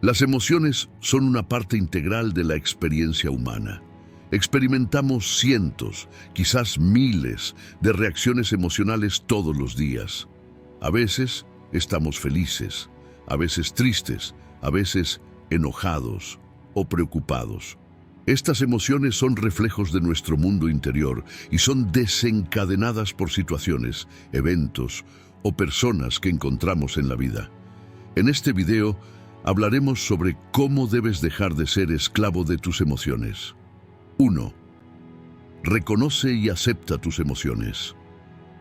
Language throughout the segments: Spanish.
Las emociones son una parte integral de la experiencia humana. Experimentamos cientos, quizás miles, de reacciones emocionales todos los días. A veces estamos felices, a veces tristes, a veces enojados o preocupados. Estas emociones son reflejos de nuestro mundo interior y son desencadenadas por situaciones, eventos o personas que encontramos en la vida. En este video hablaremos sobre cómo debes dejar de ser esclavo de tus emociones. 1. Reconoce y acepta tus emociones.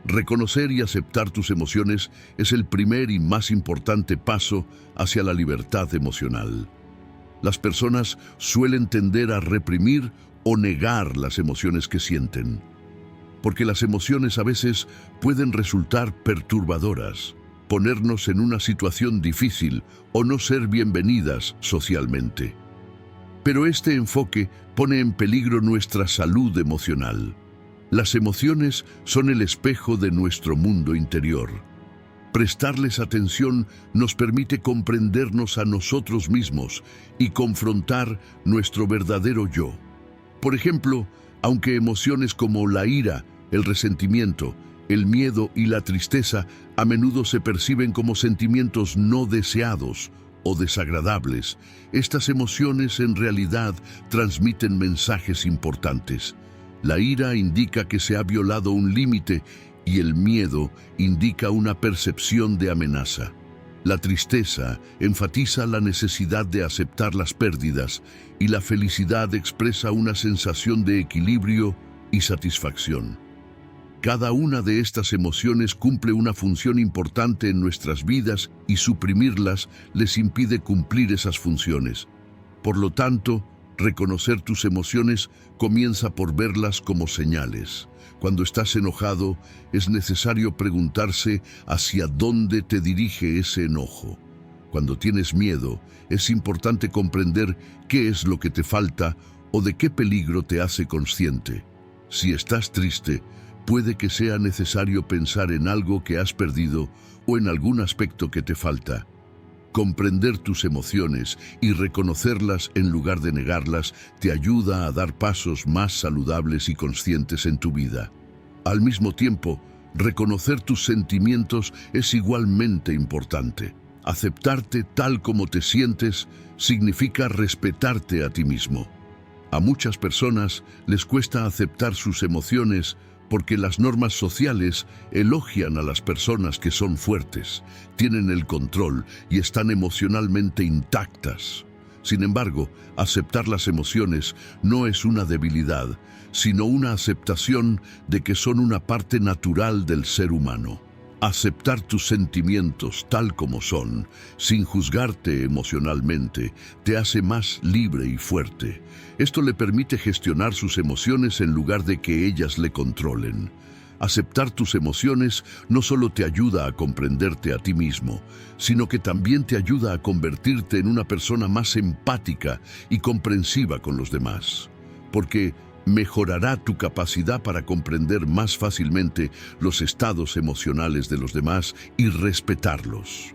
Reconocer y aceptar tus emociones es el primer y más importante paso hacia la libertad emocional. Las personas suelen tender a reprimir o negar las emociones que sienten, porque las emociones a veces pueden resultar perturbadoras, ponernos en una situación difícil o no ser bienvenidas socialmente. Pero este enfoque pone en peligro nuestra salud emocional. Las emociones son el espejo de nuestro mundo interior. Prestarles atención nos permite comprendernos a nosotros mismos y confrontar nuestro verdadero yo. Por ejemplo, aunque emociones como la ira, el resentimiento, el miedo y la tristeza a menudo se perciben como sentimientos no deseados o desagradables, estas emociones en realidad transmiten mensajes importantes. La ira indica que se ha violado un límite y el miedo indica una percepción de amenaza. La tristeza enfatiza la necesidad de aceptar las pérdidas y la felicidad expresa una sensación de equilibrio y satisfacción. Cada una de estas emociones cumple una función importante en nuestras vidas y suprimirlas les impide cumplir esas funciones. Por lo tanto, reconocer tus emociones comienza por verlas como señales. Cuando estás enojado, es necesario preguntarse hacia dónde te dirige ese enojo. Cuando tienes miedo, es importante comprender qué es lo que te falta o de qué peligro te hace consciente. Si estás triste, puede que sea necesario pensar en algo que has perdido o en algún aspecto que te falta. Comprender tus emociones y reconocerlas en lugar de negarlas te ayuda a dar pasos más saludables y conscientes en tu vida. Al mismo tiempo, reconocer tus sentimientos es igualmente importante. Aceptarte tal como te sientes significa respetarte a ti mismo. A muchas personas les cuesta aceptar sus emociones porque las normas sociales elogian a las personas que son fuertes, tienen el control y están emocionalmente intactas. Sin embargo, aceptar las emociones no es una debilidad, sino una aceptación de que son una parte natural del ser humano. Aceptar tus sentimientos tal como son, sin juzgarte emocionalmente, te hace más libre y fuerte. Esto le permite gestionar sus emociones en lugar de que ellas le controlen. Aceptar tus emociones no solo te ayuda a comprenderte a ti mismo, sino que también te ayuda a convertirte en una persona más empática y comprensiva con los demás. Porque mejorará tu capacidad para comprender más fácilmente los estados emocionales de los demás y respetarlos.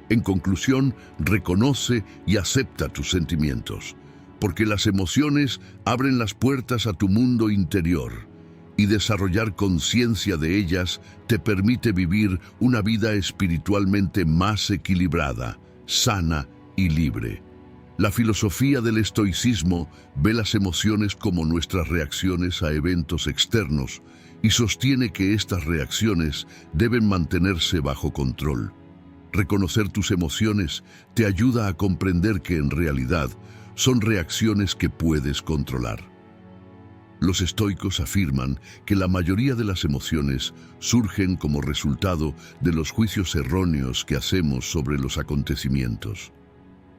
En conclusión, reconoce y acepta tus sentimientos, porque las emociones abren las puertas a tu mundo interior, y desarrollar conciencia de ellas te permite vivir una vida espiritualmente más equilibrada, sana y libre. La filosofía del estoicismo ve las emociones como nuestras reacciones a eventos externos y sostiene que estas reacciones deben mantenerse bajo control. Reconocer tus emociones te ayuda a comprender que en realidad son reacciones que puedes controlar. Los estoicos afirman que la mayoría de las emociones surgen como resultado de los juicios erróneos que hacemos sobre los acontecimientos.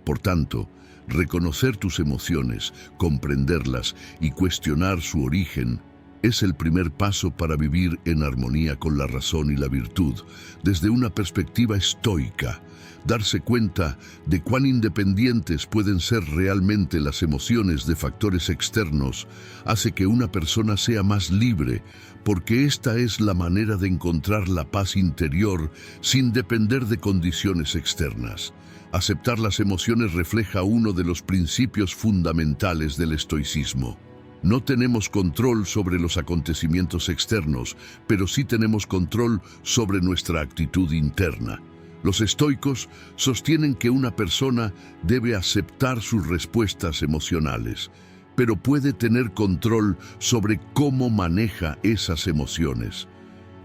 Por tanto, reconocer tus emociones, comprenderlas y cuestionar su origen es el primer paso para vivir en armonía con la razón y la virtud, desde una perspectiva estoica. Darse cuenta de cuán independientes pueden ser realmente las emociones de factores externos hace que una persona sea más libre, porque esta es la manera de encontrar la paz interior sin depender de condiciones externas. Aceptar las emociones refleja uno de los principios fundamentales del estoicismo. No tenemos control sobre los acontecimientos externos, pero sí tenemos control sobre nuestra actitud interna. Los estoicos sostienen que una persona debe aceptar sus respuestas emocionales, pero puede tener control sobre cómo maneja esas emociones.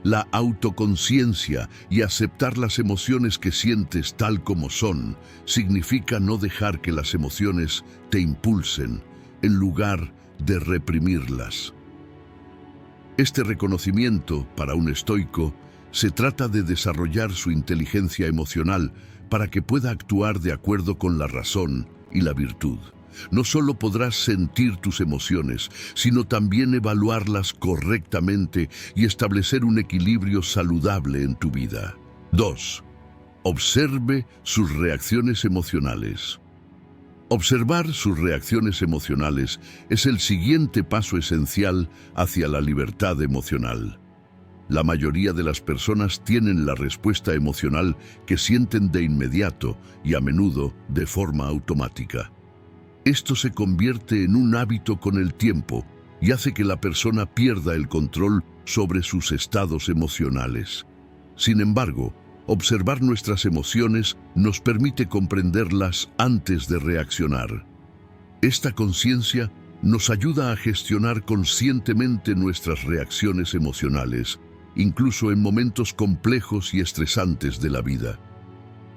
La autoconciencia y aceptar las emociones que sientes tal como son significa no dejar que las emociones te impulsen, en lugar de reprimirlas. Este reconocimiento, para un estoico, se trata de desarrollar su inteligencia emocional para que pueda actuar de acuerdo con la razón y la virtud. No solo podrás sentir tus emociones, sino también evaluarlas correctamente y establecer un equilibrio saludable en tu vida. 2. Observe sus reacciones emocionales. Observar sus reacciones emocionales es el siguiente paso esencial hacia la libertad emocional. La mayoría de las personas tienen la respuesta emocional que sienten de inmediato y a menudo de forma automática. Esto se convierte en un hábito con el tiempo y hace que la persona pierda el control sobre sus estados emocionales. Sin embargo, observar nuestras emociones nos permite comprenderlas antes de reaccionar. Esta conciencia nos ayuda a gestionar conscientemente nuestras reacciones emocionales, incluso en momentos complejos y estresantes de la vida.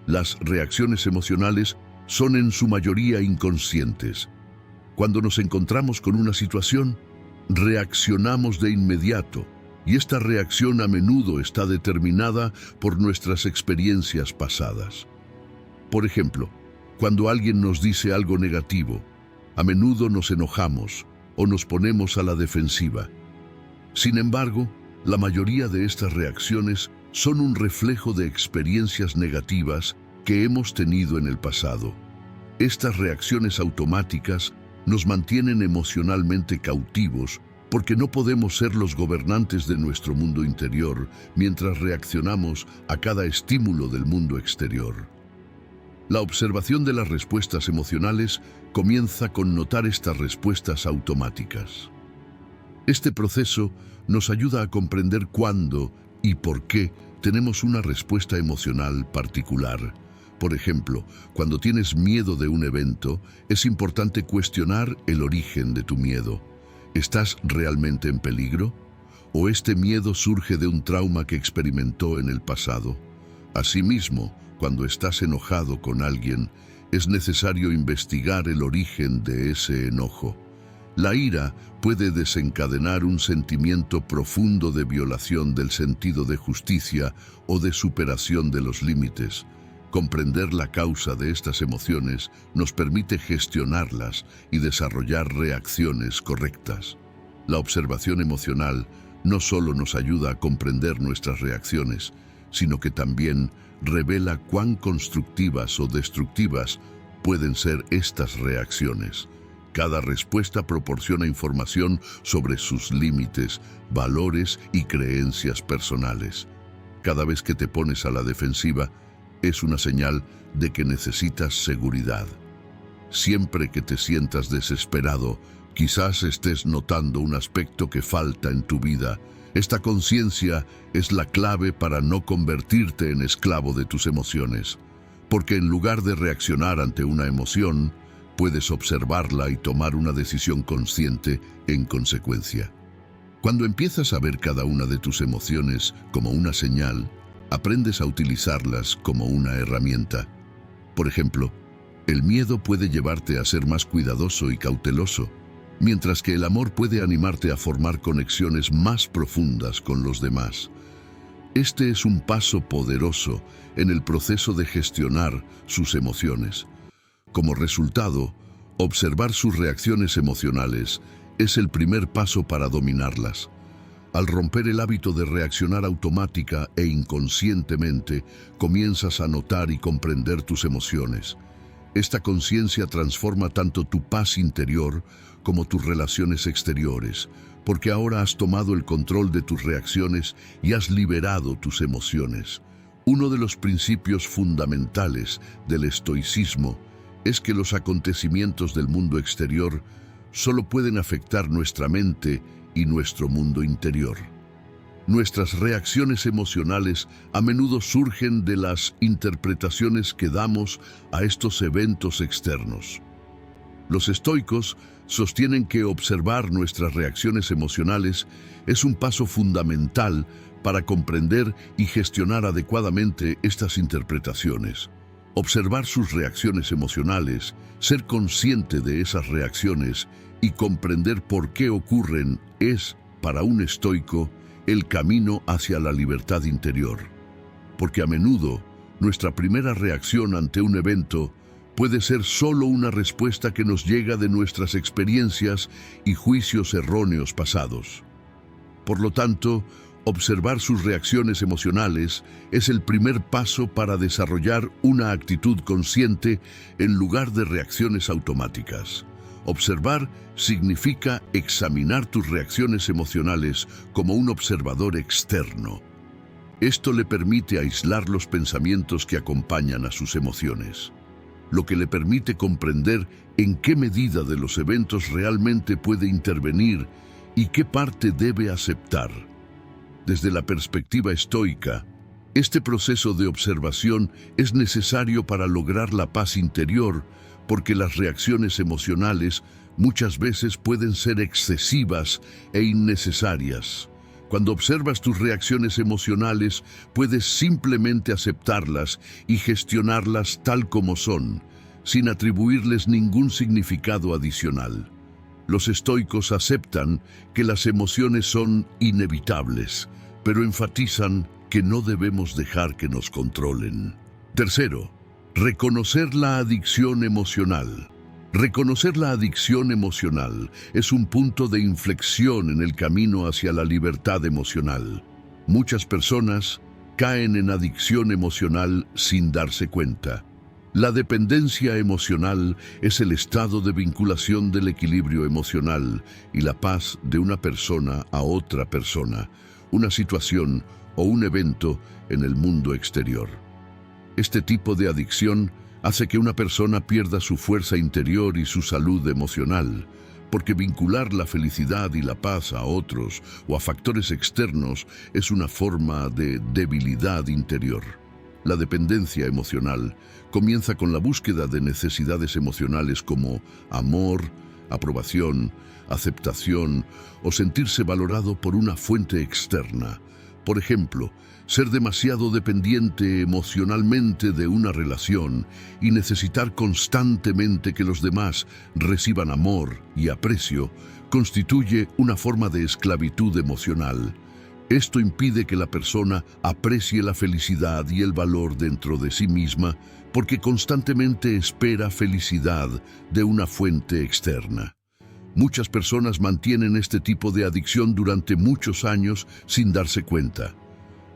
Las reacciones emocionales son en su mayoría inconscientes. Cuando nos encontramos con una situación, reaccionamos de inmediato, y esta reacción a menudo está determinada por nuestras experiencias pasadas. Por ejemplo, cuando alguien nos dice algo negativo, a menudo nos enojamos o nos ponemos a la defensiva. Sin embargo, la mayoría de estas reacciones son un reflejo de experiencias negativas que hemos tenido en el pasado. Estas reacciones automáticas nos mantienen emocionalmente cautivos porque no podemos ser los gobernantes de nuestro mundo interior mientras reaccionamos a cada estímulo del mundo exterior. La observación de las respuestas emocionales comienza con notar estas respuestas automáticas. Este proceso nos ayuda a comprender cuándo y por qué tenemos una respuesta emocional particular. Por ejemplo, cuando tienes miedo de un evento, es importante cuestionar el origen de tu miedo. ¿Estás realmente en peligro? ¿O este miedo surge de un trauma que experimentó en el pasado? Asimismo, cuando estás enojado con alguien, es necesario investigar el origen de ese enojo. La ira puede desencadenar un sentimiento profundo de violación del sentido de justicia o de superación de los límites. Comprender la causa de estas emociones nos permite gestionarlas y desarrollar reacciones correctas. La observación emocional no solo nos ayuda a comprender nuestras reacciones, sino que también revela cuán constructivas o destructivas pueden ser estas reacciones. Cada respuesta proporciona información sobre sus límites, valores y creencias personales. Cada vez que te pones a la defensiva, es una señal de que necesitas seguridad. Siempre que te sientas desesperado, quizás estés notando un aspecto que falta en tu vida. Esta conciencia es la clave para no convertirte en esclavo de tus emociones, porque en lugar de reaccionar ante una emoción, puedes observarla y tomar una decisión consciente en consecuencia. Cuando empiezas a ver cada una de tus emociones como una señal, aprendes a utilizarlas como una herramienta. Por ejemplo, el miedo puede llevarte a ser más cuidadoso y cauteloso, mientras que el amor puede animarte a formar conexiones más profundas con los demás. Este es un paso poderoso en el proceso de gestionar sus emociones. Como resultado, observar sus reacciones emocionales es el primer paso para dominarlas. Al romper el hábito de reaccionar automática e inconscientemente, comienzas a notar y comprender tus emociones. Esta conciencia transforma tanto tu paz interior como tus relaciones exteriores, porque ahora has tomado el control de tus reacciones y has liberado tus emociones. Uno de los principios fundamentales del estoicismo es que los acontecimientos del mundo exterior solo pueden afectar nuestra mente y nuestro mundo interior. Nuestras reacciones emocionales a menudo surgen de las interpretaciones que damos a estos eventos externos. Los estoicos sostienen que observar nuestras reacciones emocionales es un paso fundamental para comprender y gestionar adecuadamente estas interpretaciones. Observar sus reacciones emocionales, ser consciente de esas reacciones y comprender por qué ocurren es, para un estoico, el camino hacia la libertad interior. Porque a menudo, nuestra primera reacción ante un evento puede ser solo una respuesta que nos llega de nuestras experiencias y juicios erróneos pasados. Por lo tanto, observar sus reacciones emocionales es el primer paso para desarrollar una actitud consciente en lugar de reacciones automáticas. Observar significa examinar tus reacciones emocionales como un observador externo. Esto le permite aislar los pensamientos que acompañan a sus emociones, lo que le permite comprender en qué medida de los eventos realmente puede intervenir y qué parte debe aceptar. Desde la perspectiva estoica, este proceso de observación es necesario para lograr la paz interior, porque las reacciones emocionales muchas veces pueden ser excesivas e innecesarias. Cuando observas tus reacciones emocionales, puedes simplemente aceptarlas y gestionarlas tal como son, sin atribuirles ningún significado adicional. Los estoicos aceptan que las emociones son inevitables, pero enfatizan que no debemos dejar que nos controlen. Tercero, reconocer la adicción emocional. Reconocer la adicción emocional es un punto de inflexión en el camino hacia la libertad emocional. Muchas personas caen en adicción emocional sin darse cuenta. La dependencia emocional es el estado de vinculación del equilibrio emocional y la paz de una persona a otra persona, una situación o un evento en el mundo exterior. Este tipo de adicción hace que una persona pierda su fuerza interior y su salud emocional, porque vincular la felicidad y la paz a otros o a factores externos es una forma de debilidad interior. La dependencia emocional comienza con la búsqueda de necesidades emocionales como amor, aprobación, aceptación o sentirse valorado por una fuente externa. Por ejemplo, ser demasiado dependiente emocionalmente de una relación y necesitar constantemente que los demás reciban amor y aprecio constituye una forma de esclavitud emocional. Esto impide que la persona aprecie la felicidad y el valor dentro de sí misma porque constantemente espera felicidad de una fuente externa. Muchas personas mantienen este tipo de adicción durante muchos años sin darse cuenta.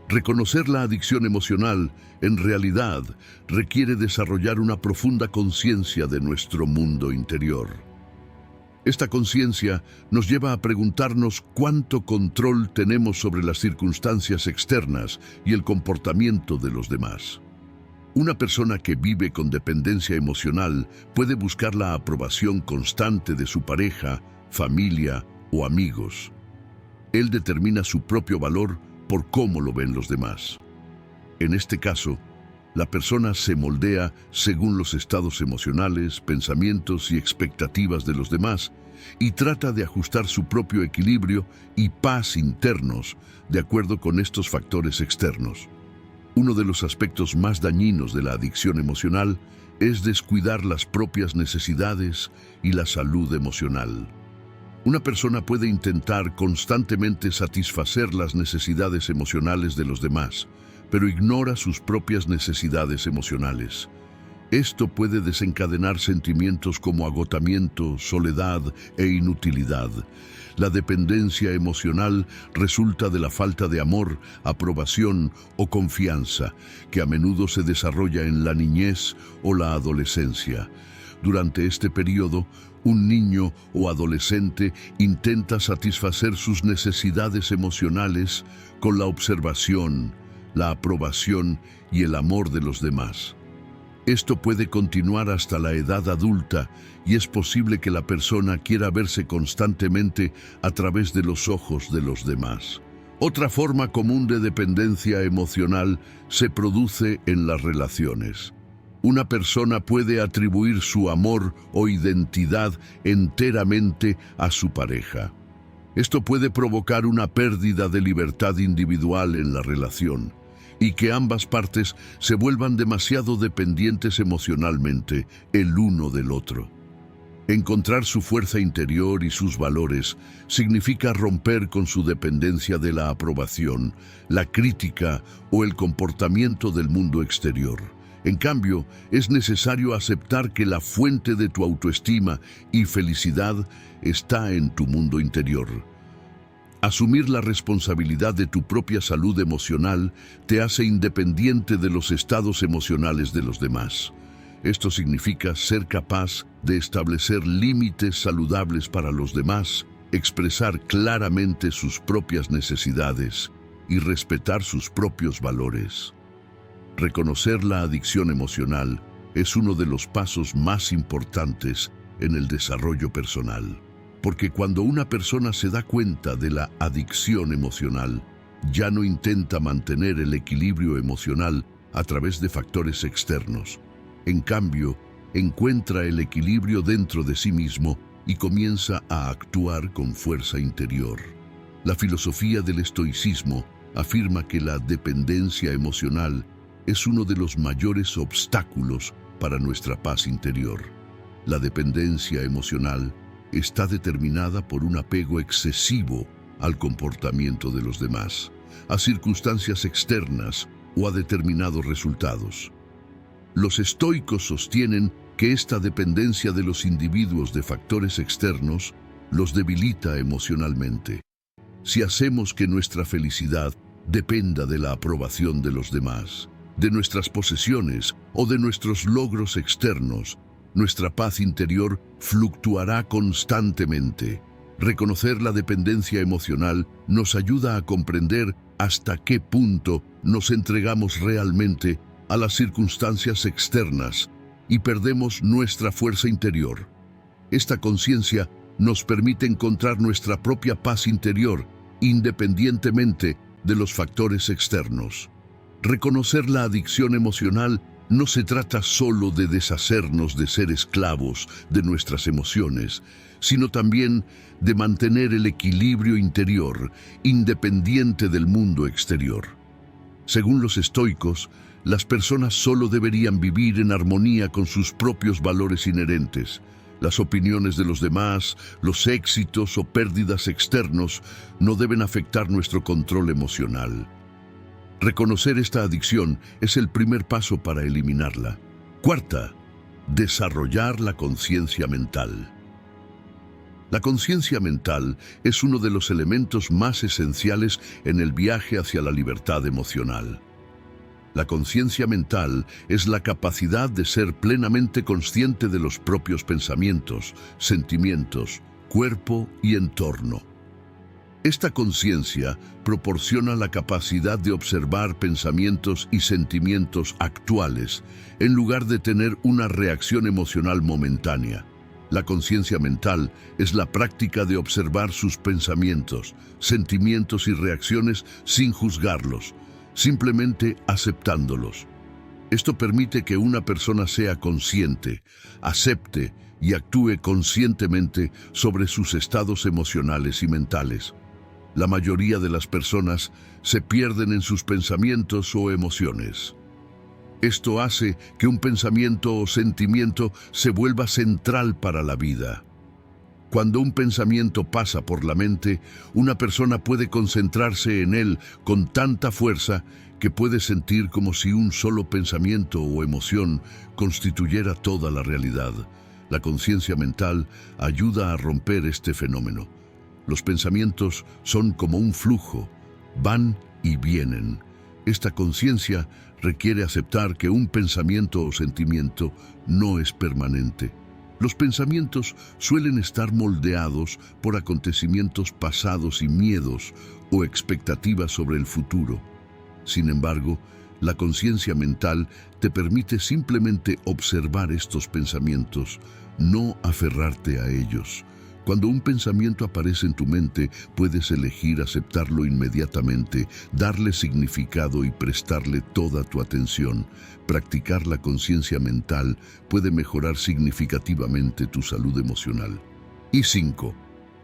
Reconocer la adicción emocional, en realidad, requiere desarrollar una profunda conciencia de nuestro mundo interior. Esta conciencia nos lleva a preguntarnos cuánto control tenemos sobre las circunstancias externas y el comportamiento de los demás. Una persona que vive con dependencia emocional puede buscar la aprobación constante de su pareja, familia o amigos. Él determina su propio valor por cómo lo ven los demás. En este caso, la persona se moldea según los estados emocionales, pensamientos y expectativas de los demás y trata de ajustar su propio equilibrio y paz internos de acuerdo con estos factores externos. Uno de los aspectos más dañinos de la adicción emocional es descuidar las propias necesidades y la salud emocional. Una persona puede intentar constantemente satisfacer las necesidades emocionales de los demás, pero ignora sus propias necesidades emocionales. Esto puede desencadenar sentimientos como agotamiento, soledad e inutilidad. La dependencia emocional resulta de la falta de amor, aprobación o confianza, que a menudo se desarrolla en la niñez o la adolescencia. Durante este periodo, un niño o adolescente intenta satisfacer sus necesidades emocionales con la observación, la aprobación y el amor de los demás. Esto puede continuar hasta la edad adulta y es posible que la persona quiera verse constantemente a través de los ojos de los demás. Otra forma común de dependencia emocional se produce en las relaciones. Una persona puede atribuir su amor o identidad enteramente a su pareja. Esto puede provocar una pérdida de libertad individual en la relación y que ambas partes se vuelvan demasiado dependientes emocionalmente el uno del otro. Encontrar su fuerza interior y sus valores significa romper con su dependencia de la aprobación, la crítica o el comportamiento del mundo exterior. En cambio, es necesario aceptar que la fuente de tu autoestima y felicidad está en tu mundo interior. Asumir la responsabilidad de tu propia salud emocional te hace independiente de los estados emocionales de los demás. Esto significa ser capaz de establecer límites saludables para los demás, expresar claramente sus propias necesidades y respetar sus propios valores. Reconocer la adicción emocional es uno de los pasos más importantes en el desarrollo personal, porque cuando una persona se da cuenta de la adicción emocional, ya no intenta mantener el equilibrio emocional a través de factores externos. En cambio, encuentra el equilibrio dentro de sí mismo y comienza a actuar con fuerza interior. La filosofía del estoicismo afirma que la dependencia emocional es uno de los mayores obstáculos para nuestra paz interior. La dependencia emocional está determinada por un apego excesivo al comportamiento de los demás, a circunstancias externas o a determinados resultados. Los estoicos sostienen que esta dependencia de los individuos de factores externos los debilita emocionalmente. Si hacemos que nuestra felicidad dependa de la aprobación de los demás, de nuestras posesiones o de nuestros logros externos, nuestra paz interior fluctuará constantemente. Reconocer la dependencia emocional nos ayuda a comprender hasta qué punto nos entregamos realmente a las circunstancias externas y perdemos nuestra fuerza interior. Esta conciencia nos permite encontrar nuestra propia paz interior independientemente de los factores externos. Reconocer la adicción emocional no se trata solo de deshacernos de ser esclavos de nuestras emociones, sino también de mantener el equilibrio interior independiente del mundo exterior. Según los estoicos, las personas solo deberían vivir en armonía con sus propios valores inherentes. Las opiniones de los demás, los éxitos o pérdidas externos no deben afectar nuestro control emocional. Reconocer esta adicción es el primer paso para eliminarla. Cuarta, desarrollar la conciencia mental. La conciencia mental es uno de los elementos más esenciales en el viaje hacia la libertad emocional. La conciencia mental es la capacidad de ser plenamente consciente de los propios pensamientos, sentimientos, cuerpo y entorno. Esta conciencia proporciona la capacidad de observar pensamientos y sentimientos actuales, en lugar de tener una reacción emocional momentánea. La conciencia mental es la práctica de observar sus pensamientos, sentimientos y reacciones sin juzgarlos, simplemente aceptándolos. Esto permite que una persona sea consciente, acepte y actúe conscientemente sobre sus estados emocionales y mentales. La mayoría de las personas se pierden en sus pensamientos o emociones. Esto hace que un pensamiento o sentimiento se vuelva central para la vida. Cuando un pensamiento pasa por la mente, una persona puede concentrarse en él con tanta fuerza que puede sentir como si un solo pensamiento o emoción constituyera toda la realidad. La conciencia mental ayuda a romper este fenómeno. Los pensamientos son como un flujo, van y vienen. Esta conciencia requiere aceptar que un pensamiento o sentimiento no es permanente. Los pensamientos suelen estar moldeados por acontecimientos pasados y miedos o expectativas sobre el futuro. Sin embargo, la conciencia mental te permite simplemente observar estos pensamientos, no aferrarte a ellos. Cuando un pensamiento aparece en tu mente, puedes elegir aceptarlo inmediatamente, darle significado y prestarle toda tu atención. Practicar la conciencia mental puede mejorar significativamente tu salud emocional. Y 5.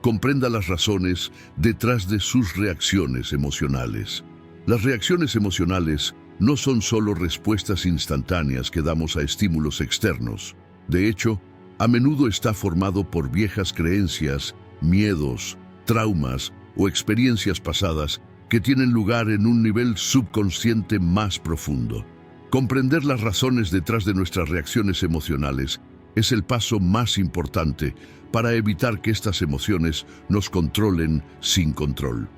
Comprenda las razones detrás de sus reacciones emocionales. Las reacciones emocionales no son solo respuestas instantáneas que damos a estímulos externos. De hecho, a menudo está formado por viejas creencias, miedos, traumas o experiencias pasadas que tienen lugar en un nivel subconsciente más profundo. Comprender las razones detrás de nuestras reacciones emocionales es el paso más importante para evitar que estas emociones nos controlen sin control.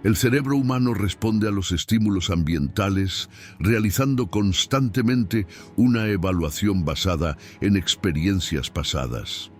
El cerebro humano responde a los estímulos ambientales realizando constantemente una evaluación basada en experiencias pasadas.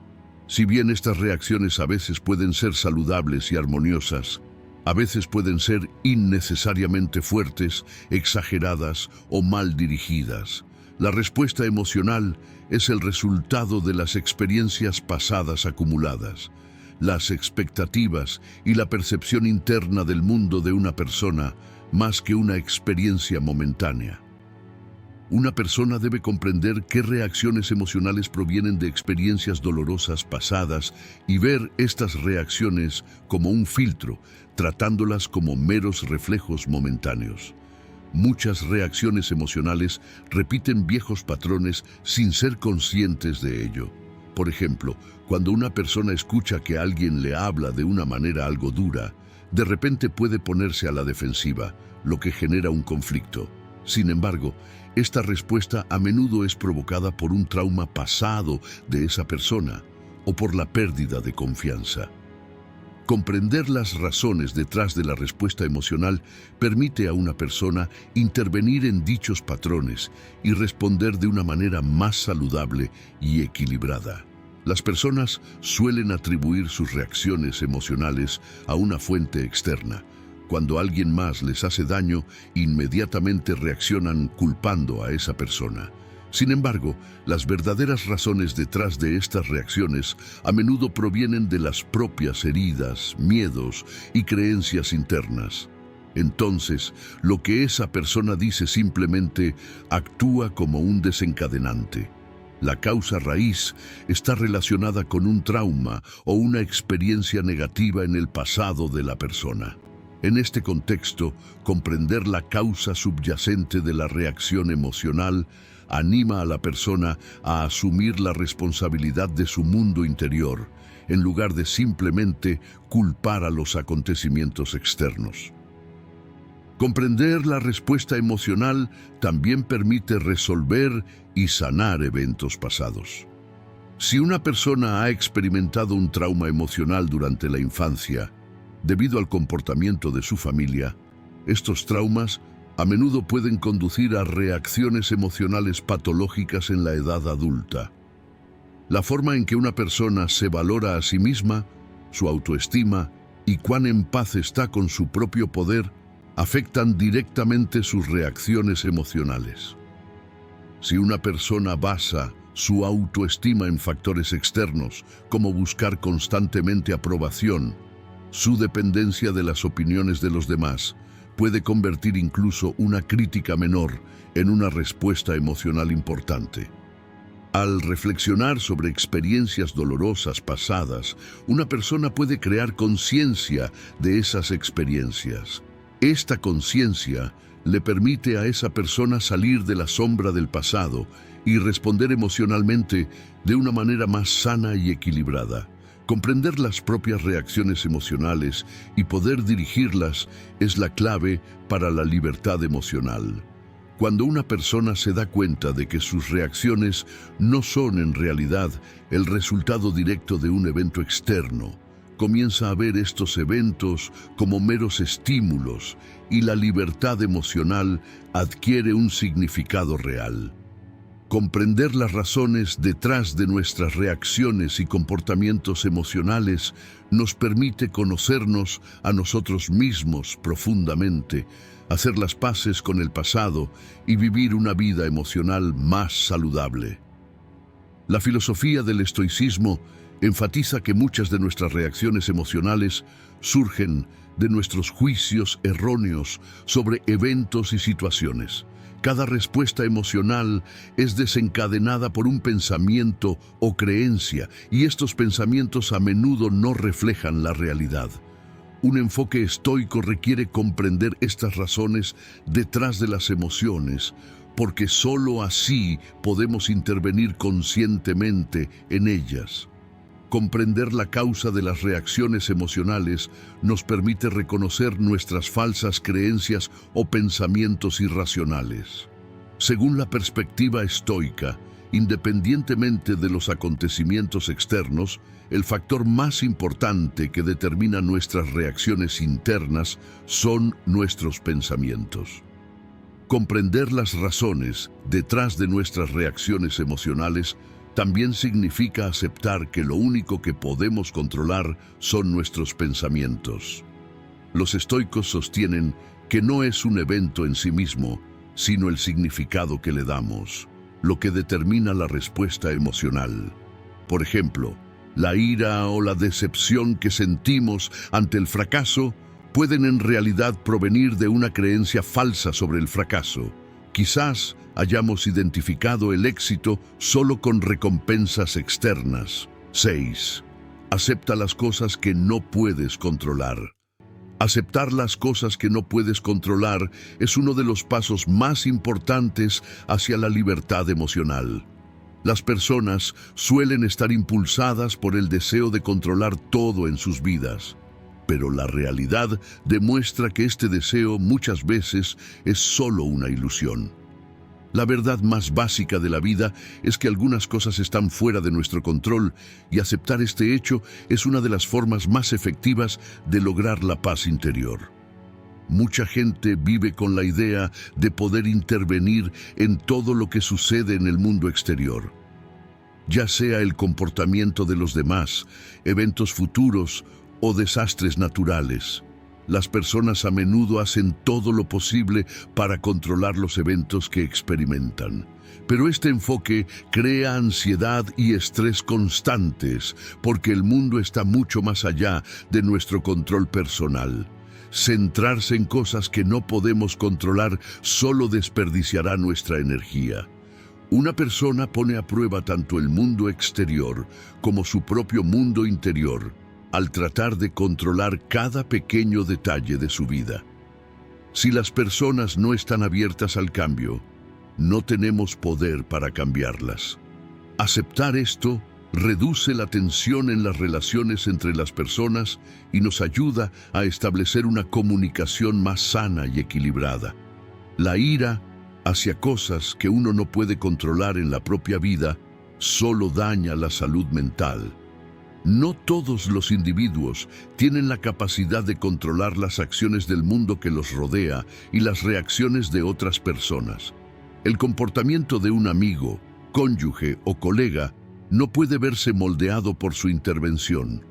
Si bien estas reacciones a veces pueden ser saludables y armoniosas, a veces pueden ser innecesariamente fuertes, exageradas o mal dirigidas. La respuesta emocional es el resultado de las experiencias pasadas acumuladas. Las expectativas y la percepción interna del mundo de una persona, más que una experiencia momentánea. Una persona debe comprender qué reacciones emocionales provienen de experiencias dolorosas pasadas y ver estas reacciones como un filtro, tratándolas como meros reflejos momentáneos. Muchas reacciones emocionales repiten viejos patrones sin ser conscientes de ello. Por ejemplo, cuando una persona escucha que alguien le habla de una manera algo dura, de repente puede ponerse a la defensiva, lo que genera un conflicto. Sin embargo, esta respuesta a menudo es provocada por un trauma pasado de esa persona o por la pérdida de confianza. Comprender las razones detrás de la respuesta emocional permite a una persona intervenir en dichos patrones y responder de una manera más saludable y equilibrada. Las personas suelen atribuir sus reacciones emocionales a una fuente externa. Cuando alguien más les hace daño, inmediatamente reaccionan culpando a esa persona. Sin embargo, las verdaderas razones detrás de estas reacciones a menudo provienen de las propias heridas, miedos y creencias internas. Entonces, lo que esa persona dice simplemente actúa como un desencadenante. La causa raíz está relacionada con un trauma o una experiencia negativa en el pasado de la persona. En este contexto, comprender la causa subyacente de la reacción emocional anima a la persona a asumir la responsabilidad de su mundo interior, en lugar de simplemente culpar a los acontecimientos externos. Comprender la respuesta emocional también permite resolver y sanar eventos pasados. Si una persona ha experimentado un trauma emocional durante la infancia, debido al comportamiento de su familia, estos traumas a menudo pueden conducir a reacciones emocionales patológicas en la edad adulta. La forma en que una persona se valora a sí misma, su autoestima y cuán en paz está con su propio poder afectan directamente sus reacciones emocionales. Si una persona basa su autoestima en factores externos, como buscar constantemente aprobación, su dependencia de las opiniones de los demás puede convertir incluso una crítica menor en una respuesta emocional importante. Al reflexionar sobre experiencias dolorosas pasadas, una persona puede crear conciencia de esas experiencias. Esta conciencia le permite a esa persona salir de la sombra del pasado y responder emocionalmente de una manera más sana y equilibrada. Comprender las propias reacciones emocionales y poder dirigirlas es la clave para la libertad emocional. Cuando una persona se da cuenta de que sus reacciones no son en realidad el resultado directo de un evento externo, comienza a ver estos eventos como meros estímulos y la libertad emocional adquiere un significado real. Comprender las razones detrás de nuestras reacciones y comportamientos emocionales nos permite conocernos a nosotros mismos profundamente, hacer las paces con el pasado y vivir una vida emocional más saludable. La filosofía del estoicismo enfatiza que muchas de nuestras reacciones emocionales surgen de nuestros juicios erróneos sobre eventos y situaciones. Cada respuesta emocional es desencadenada por un pensamiento o creencia, y estos pensamientos a menudo no reflejan la realidad. Un enfoque estoico requiere comprender estas razones detrás de las emociones, porque sólo así podemos intervenir conscientemente en ellas. Comprender la causa de las reacciones emocionales nos permite reconocer nuestras falsas creencias o pensamientos irracionales. Según la perspectiva estoica, independientemente de los acontecimientos externos, el factor más importante que determina nuestras reacciones internas son nuestros pensamientos. Comprender las razones detrás de nuestras reacciones emocionales también significa aceptar que lo único que podemos controlar son nuestros pensamientos. Los estoicos sostienen que no es un evento en sí mismo, sino el significado que le damos, lo que determina la respuesta emocional. Por ejemplo, la ira o la decepción que sentimos ante el fracaso pueden en realidad provenir de una creencia falsa sobre el fracaso. Quizás hayamos identificado el éxito solo con recompensas externas. 6. Acepta las cosas que no puedes controlar. Aceptar las cosas que no puedes controlar es uno de los pasos más importantes hacia la libertad emocional. Las personas suelen estar impulsadas por el deseo de controlar todo en sus vidas, pero la realidad demuestra que este deseo muchas veces es solo una ilusión. La verdad más básica de la vida es que algunas cosas están fuera de nuestro control, y aceptar este hecho es una de las formas más efectivas de lograr la paz interior. Mucha gente vive con la idea de poder intervenir en todo lo que sucede en el mundo exterior, ya sea el comportamiento de los demás, eventos futuros o desastres naturales. Las personas a menudo hacen todo lo posible para controlar los eventos que experimentan. Pero este enfoque crea ansiedad y estrés constantes, porque el mundo está mucho más allá de nuestro control personal. Centrarse en cosas que no podemos controlar solo desperdiciará nuestra energía. Una persona pone a prueba tanto el mundo exterior como su propio mundo interior al tratar de controlar cada pequeño detalle de su vida. Si las personas no están abiertas al cambio, no tenemos poder para cambiarlas. Aceptar esto reduce la tensión en las relaciones entre las personas y nos ayuda a establecer una comunicación más sana y equilibrada. La ira hacia cosas que uno no puede controlar en la propia vida solo daña la salud mental. No todos los individuos tienen la capacidad de controlar las acciones del mundo que los rodea y las reacciones de otras personas. El comportamiento de un amigo, cónyuge o colega no puede verse moldeado por su intervención.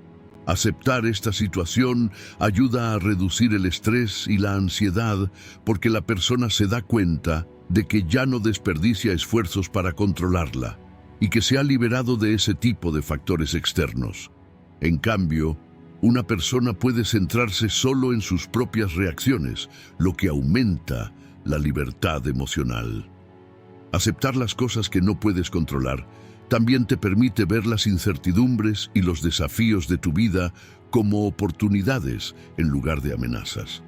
Aceptar esta situación ayuda a reducir el estrés y la ansiedad, porque la persona se da cuenta de que ya no desperdicia esfuerzos para controlarla y que se ha liberado de ese tipo de factores externos. En cambio, una persona puede centrarse solo en sus propias reacciones, lo que aumenta la libertad emocional. Aceptar las cosas que no puedes controlar también te permite ver las incertidumbres y los desafíos de tu vida como oportunidades en lugar de amenazas.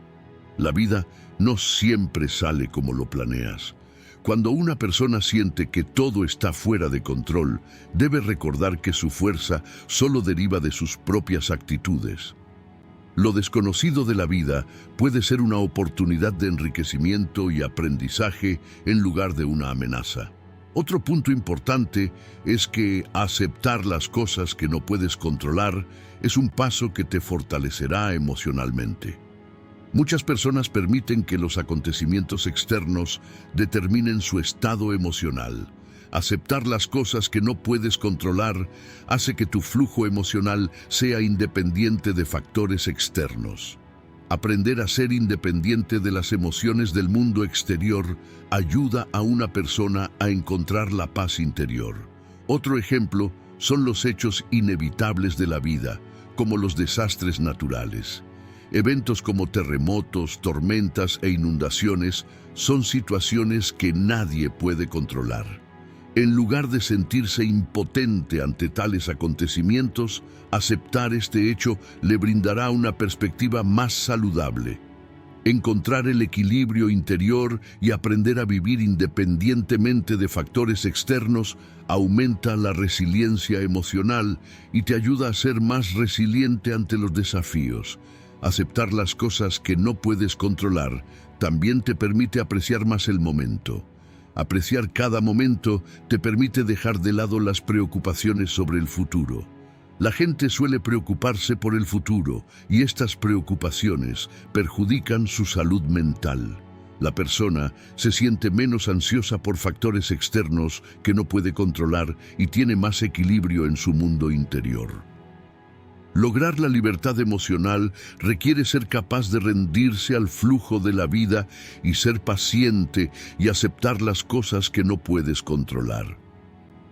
La vida no siempre sale como lo planeas. Cuando una persona siente que todo está fuera de control, debe recordar que su fuerza solo deriva de sus propias actitudes. Lo desconocido de la vida puede ser una oportunidad de enriquecimiento y aprendizaje en lugar de una amenaza. Otro punto importante es que aceptar las cosas que no puedes controlar es un paso que te fortalecerá emocionalmente. Muchas personas permiten que los acontecimientos externos determinen su estado emocional. Aceptar las cosas que no puedes controlar hace que tu flujo emocional sea independiente de factores externos. Aprender a ser independiente de las emociones del mundo exterior ayuda a una persona a encontrar la paz interior. Otro ejemplo son los hechos inevitables de la vida, como los desastres naturales. Eventos como terremotos, tormentas e inundaciones son situaciones que nadie puede controlar. En lugar de sentirse impotente ante tales acontecimientos, aceptar este hecho le brindará una perspectiva más saludable. Encontrar el equilibrio interior y aprender a vivir independientemente de factores externos aumenta la resiliencia emocional y te ayuda a ser más resiliente ante los desafíos. Aceptar las cosas que no puedes controlar también te permite apreciar más el momento. Apreciar cada momento te permite dejar de lado las preocupaciones sobre el futuro. La gente suele preocuparse por el futuro y estas preocupaciones perjudican su salud mental. La persona se siente menos ansiosa por factores externos que no puede controlar y tiene más equilibrio en su mundo interior. Lograr la libertad emocional requiere ser capaz de rendirse al flujo de la vida y ser paciente y aceptar las cosas que no puedes controlar.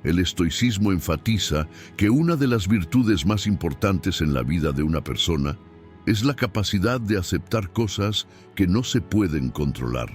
El estoicismo enfatiza que una de las virtudes más importantes en la vida de una persona es la capacidad de aceptar cosas que no se pueden controlar.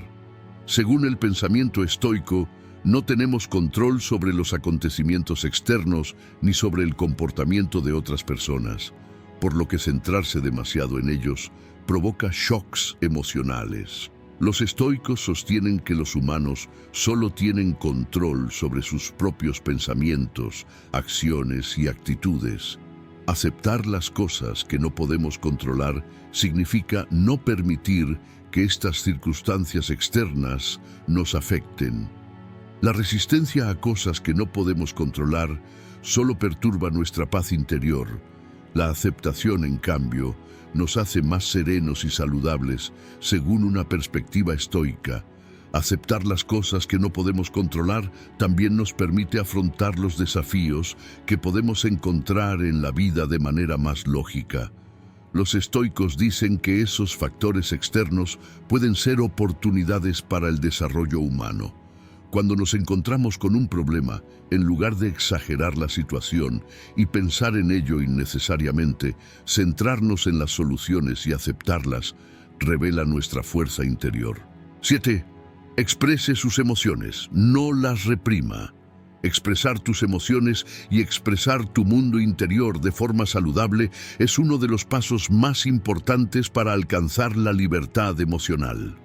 Según el pensamiento estoico, no tenemos control sobre los acontecimientos externos ni sobre el comportamiento de otras personas, por lo que centrarse demasiado en ellos provoca shocks emocionales. Los estoicos sostienen que los humanos solo tienen control sobre sus propios pensamientos, acciones y actitudes. Aceptar las cosas que no podemos controlar significa no permitir que estas circunstancias externas nos afecten. La resistencia a cosas que no podemos controlar solo perturba nuestra paz interior. La aceptación, en cambio, nos hace más serenos y saludables según una perspectiva estoica. Aceptar las cosas que no podemos controlar también nos permite afrontar los desafíos que podemos encontrar en la vida de manera más lógica. Los estoicos dicen que esos factores externos pueden ser oportunidades para el desarrollo humano. Cuando nos encontramos con un problema, en lugar de exagerar la situación y pensar en ello innecesariamente, centrarnos en las soluciones y aceptarlas revela nuestra fuerza interior. 7. Exprese sus emociones, no las reprima. Expresar tus emociones y expresar tu mundo interior de forma saludable es uno de los pasos más importantes para alcanzar la libertad emocional.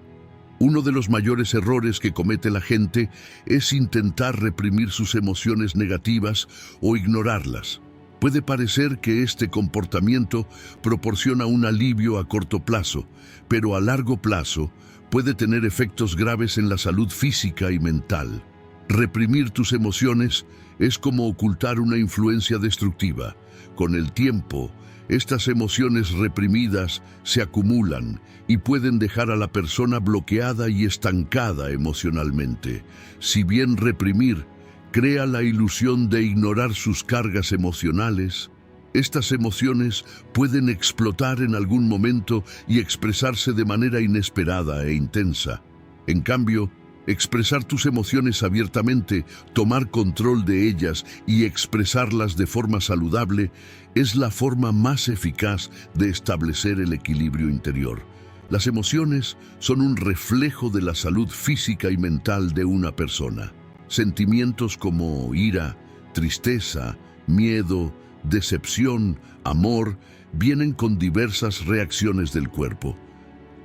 Uno de los mayores errores que comete la gente es intentar reprimir sus emociones negativas o ignorarlas. Puede parecer que este comportamiento proporciona un alivio a corto plazo, pero a largo plazo puede tener efectos graves en la salud física y mental. Reprimir tus emociones es como ocultar una influencia destructiva. Con el tiempo, estas emociones reprimidas se acumulan y pueden dejar a la persona bloqueada y estancada emocionalmente. Si bien reprimir crea la ilusión de ignorar sus cargas emocionales, estas emociones pueden explotar en algún momento y expresarse de manera inesperada e intensa. En cambio, expresar tus emociones abiertamente, tomar control de ellas y expresarlas de forma saludable es la forma más eficaz de establecer el equilibrio interior. Las emociones son un reflejo de la salud física y mental de una persona. Sentimientos como ira, tristeza, miedo, decepción, amor, vienen con diversas reacciones del cuerpo.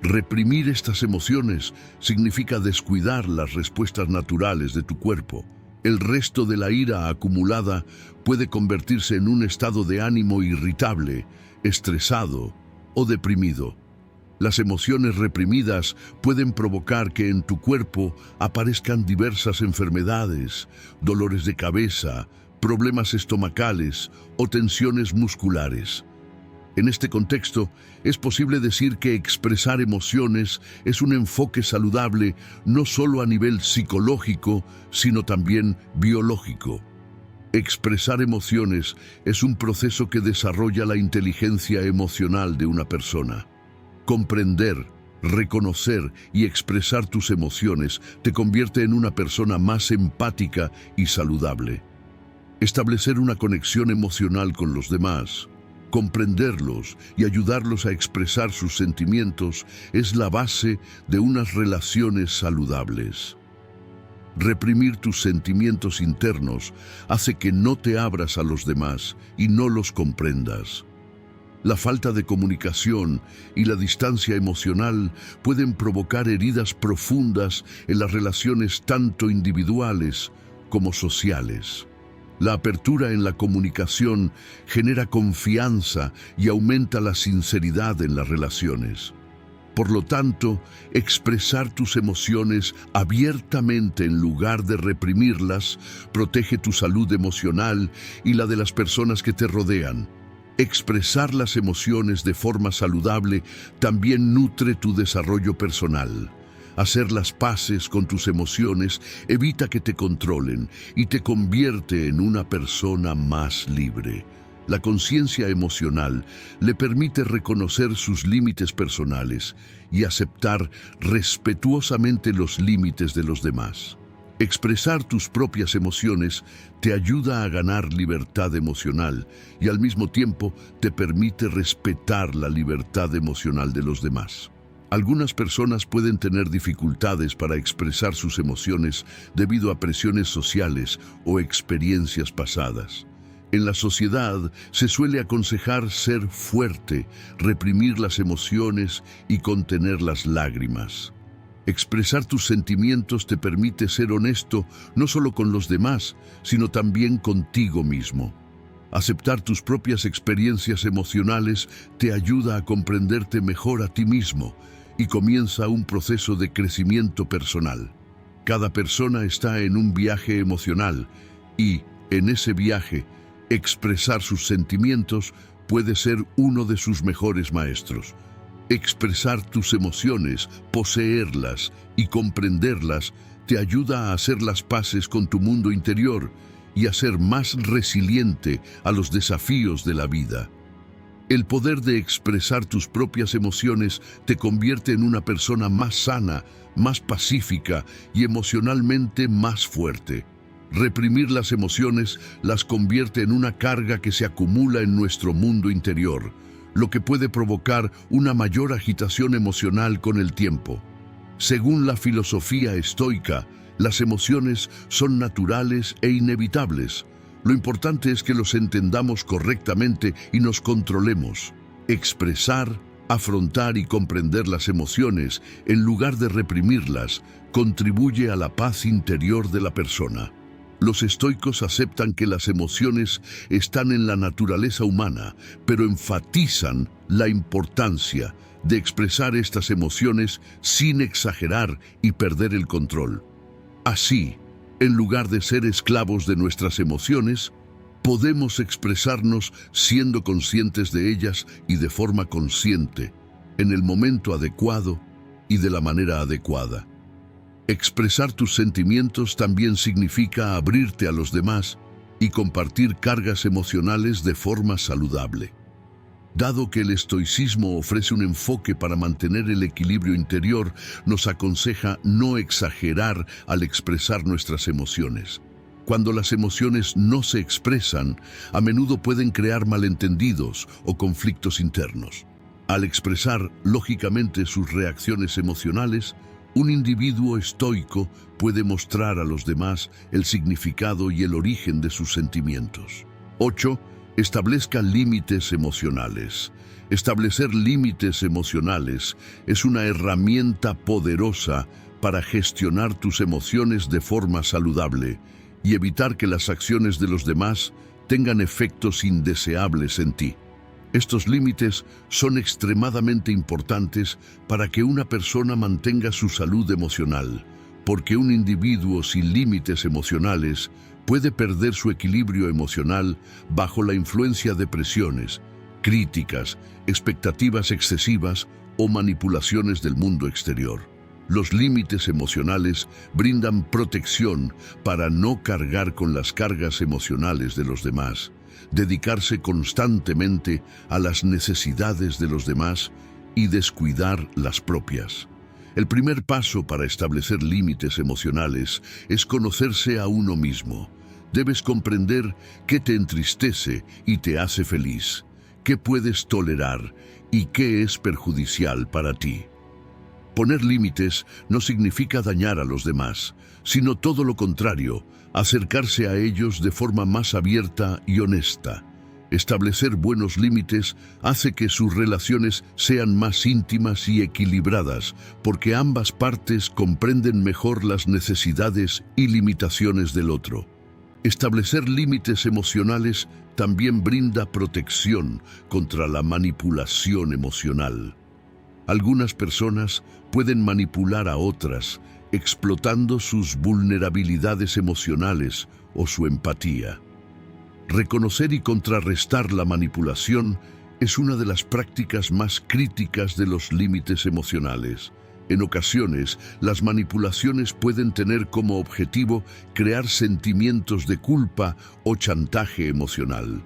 Reprimir estas emociones significa descuidar las respuestas naturales de tu cuerpo. El resto de la ira acumulada puede convertirse en un estado de ánimo irritable, estresado o deprimido. Las emociones reprimidas pueden provocar que en tu cuerpo aparezcan diversas enfermedades, dolores de cabeza, problemas estomacales o tensiones musculares. En este contexto, es posible decir que expresar emociones es un enfoque saludable no solo a nivel psicológico, sino también biológico. Expresar emociones es un proceso que desarrolla la inteligencia emocional de una persona. Comprender, reconocer y expresar tus emociones te convierte en una persona más empática y saludable. Establecer una conexión emocional con los demás, comprenderlos y ayudarlos a expresar sus sentimientos es la base de unas relaciones saludables. Reprimir tus sentimientos internos hace que no te abras a los demás y no los comprendas. La falta de comunicación y la distancia emocional pueden provocar heridas profundas en las relaciones tanto individuales como sociales. La apertura en la comunicación genera confianza y aumenta la sinceridad en las relaciones. Por lo tanto, expresar tus emociones abiertamente en lugar de reprimirlas protege tu salud emocional y la de las personas que te rodean. Expresar las emociones de forma saludable también nutre tu desarrollo personal. Hacer las paces con tus emociones evita que te controlen y te convierte en una persona más libre. La conciencia emocional le permite reconocer sus límites personales y aceptar respetuosamente los límites de los demás. Expresar tus propias emociones te ayuda a ganar libertad emocional y al mismo tiempo te permite respetar la libertad emocional de los demás. Algunas personas pueden tener dificultades para expresar sus emociones debido a presiones sociales o experiencias pasadas. En la sociedad se suele aconsejar ser fuerte, reprimir las emociones y contener las lágrimas. Expresar tus sentimientos te permite ser honesto no solo con los demás, sino también contigo mismo. Aceptar tus propias experiencias emocionales te ayuda a comprenderte mejor a ti mismo y comienza un proceso de crecimiento personal. Cada persona está en un viaje emocional y, en ese viaje, expresar sus sentimientos puede ser uno de sus mejores maestros. Expresar tus emociones, poseerlas y comprenderlas te ayuda a hacer las paces con tu mundo interior y a ser más resiliente a los desafíos de la vida. El poder de expresar tus propias emociones te convierte en una persona más sana, más pacífica y emocionalmente más fuerte. Reprimir las emociones las convierte en una carga que se acumula en nuestro mundo interior, lo que puede provocar una mayor agitación emocional con el tiempo. Según la filosofía estoica, las emociones son naturales e inevitables. Lo importante es que los entendamos correctamente y nos controlemos. Expresar, afrontar y comprender las emociones, en lugar de reprimirlas, contribuye a la paz interior de la persona. Los estoicos aceptan que las emociones están en la naturaleza humana, pero enfatizan la importancia de expresar estas emociones sin exagerar y perder el control. Así, en lugar de ser esclavos de nuestras emociones, podemos expresarnos siendo conscientes de ellas y de forma consciente, en el momento adecuado y de la manera adecuada. Expresar tus sentimientos también significa abrirte a los demás y compartir cargas emocionales de forma saludable. Dado que el estoicismo ofrece un enfoque para mantener el equilibrio interior, nos aconseja no exagerar al expresar nuestras emociones. Cuando las emociones no se expresan, a menudo pueden crear malentendidos o conflictos internos. Al expresar lógicamente sus reacciones emocionales, un individuo estoico puede mostrar a los demás el significado y el origen de sus sentimientos. 8. Establezca límites emocionales. Establecer límites emocionales es una herramienta poderosa para gestionar tus emociones de forma saludable y evitar que las acciones de los demás tengan efectos indeseables en ti. Estos límites son extremadamente importantes para que una persona mantenga su salud emocional, porque un individuo sin límites emocionales puede perder su equilibrio emocional bajo la influencia de presiones, críticas, expectativas excesivas o manipulaciones del mundo exterior. Los límites emocionales brindan protección para no cargar con las cargas emocionales de los demás, dedicarse constantemente a las necesidades de los demás y descuidar las propias. El primer paso para establecer límites emocionales es conocerse a uno mismo. Debes comprender qué te entristece y te hace feliz, qué puedes tolerar y qué es perjudicial para ti. Poner límites no significa dañar a los demás, sino todo lo contrario, acercarse a ellos de forma más abierta y honesta. Establecer buenos límites hace que sus relaciones sean más íntimas y equilibradas, porque ambas partes comprenden mejor las necesidades y limitaciones del otro. Establecer límites emocionales también brinda protección contra la manipulación emocional. Algunas personas pueden manipular a otras, explotando sus vulnerabilidades emocionales o su empatía. Reconocer y contrarrestar la manipulación es una de las prácticas más críticas de los límites emocionales. En ocasiones, las manipulaciones pueden tener como objetivo crear sentimientos de culpa o chantaje emocional.